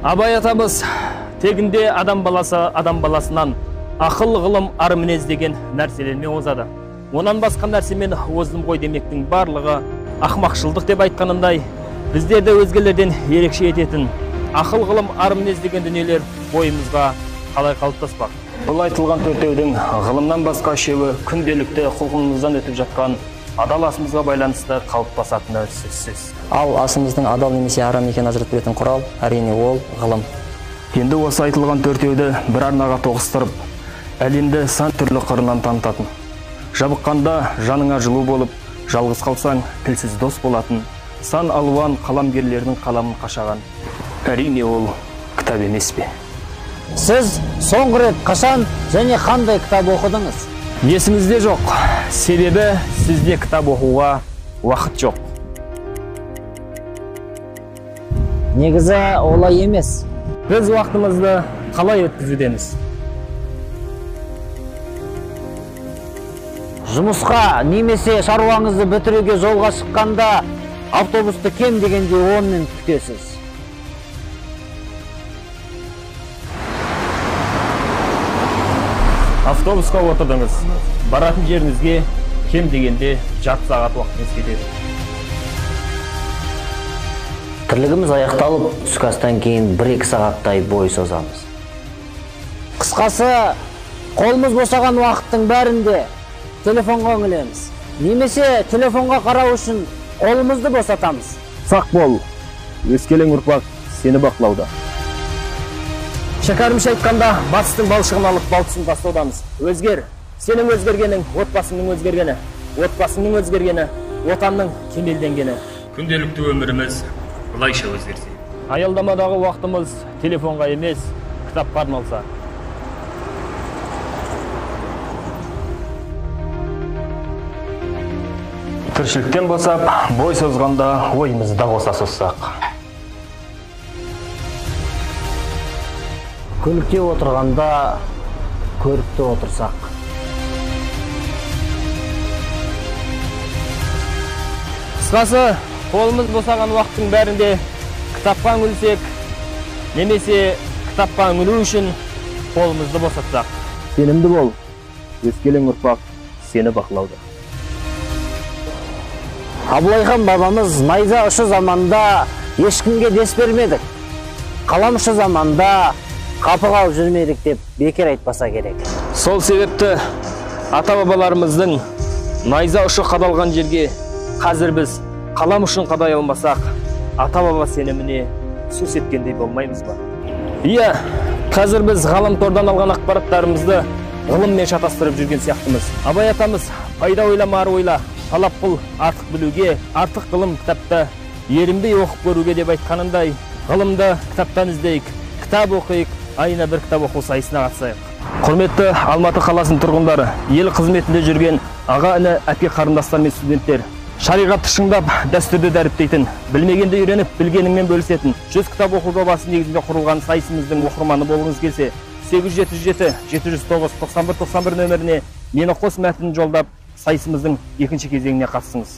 Абай атамыз тегінде адам баласынан ақыл, ғылым, ар мінез деген нәрселермен озады. Онан басқа нәрсемен оздым ғой демектің барлығы ақмақшылдық деп айтқанындай, біздерді өзгелерден ерекше ететін ақыл, ғылым, ар мінез деген дүниелер бойымызға қалай қалыптаспақ. Бұл айтылған төртеудің ғылымнан басқа үшеуі күнделікті құлқынымыздан өтіп жатқан адал асымызға байланысты қалыптасатыны сөзсіз. Ал асымыздың адал немесе арам екенін ажыратып беретін құрал әрине ол ғылым. Енді осы айтылған төртеуді бір арнаға тоғыстырып, әлемді сан түрлі қырынан танытатын. Жабыққанда жаныңа жылу болып, жалғыз қалсаң тілсіз дос болатын, сан алуан қаламгерлердің қаламын қашаған. Әрине ол кітап емес пе? Сіз соңғы рет қашан және қандай кітап оқыдыңыз? Есіңізде жоқ, себебі сізде кітап оқуға уақыт жоқ. Негізі олай емес. Біз уақытымызды қалай өткізудеміз? Жұмысқа немесе шаруаңызды бітіруге жолға шыққанда автобусты кем дегенде 10 минут күтесіз. Автобусқа отырдыңыз. Баратын жеріңізге кем дегенде жарты сағат уақытыңыз кетеді. Тірлігіміз аяқталып, түскі астан кейін 1-2 сағаттай бой созамыз. Қысқасы, қолымыз босаған уақыттың бәрінде телефонға үңілеміз. Немесе телефонға қарау үшін қолымызды босатамыз. Сақ бол, өскелең ұрпақ сені бақылауда. Шәкәрімше айтқанда, батыстың балшығын алып балтысын тастаудамыз. Өзгер, сенің өзгергенің, отбасыңның өзгергені, отбасыңның өзгергені, отанның кемелденгені. Күнделікті өміріміз бұлайша өзгерсе. Аялдамадағы уақытымыз телефонға емес, кітапқа арналса. Тіршіліктен босап, бой созғанда ойымызды да қоса созсақ. Көлікте отырғанда көрікте отырсақ. Қысқасы, қолымыз босаған уақыттың бәрінде кітапқа үңілсек, немесе кітапқа үңілу үшін қолымызды босатсақ. Сенімді бол, өскелең ұрпақ сені бақылауда. Абылайхан бабамыз найза ұшы заманда ешкімге дес бермедік. Қалам ұшы заманда қапы қалып жүрмедік деп бекер айтпаса керек. Сол себепті ата-бабаларымыздың найза ұшы қадалған жерге қазір біз қалам ұшын қадай алмасақ, ата-баба сеніміне сөз еткендей болмаймыз ба? Иә, қазір біз ғаламтордан алған ақпараттарымызды ғылыммен шатастырып жүрген сияқтымыз. Абай атамыз пайда ойлама, ар ойла, талап қыл артық білуге, артық ғылым кітапта ерінбей оқып көруге деп айтқанындай, ғылымды кітаптан іздейік, кітап оқиық, айына бір кітап оқу сайысына қатысайық. Құрметті Алматы қаласының тұрғындары, ел қызметінде жүрген аға, іні, әпке қарындастар мен студенттер, шариғатты шыңдап, дәстүрді дәріптейтін, білмегенді үйреніп, білгеніңмен бөлісетін 100 кітап оқу жобасы негізінде құрылған сайысымыздың оқырманы болғыңыз келсе, 877-709-9191 нөміріне мені қос мәтінін жолдап, сайысымыздың екінші кезеңіне қатысыңыз.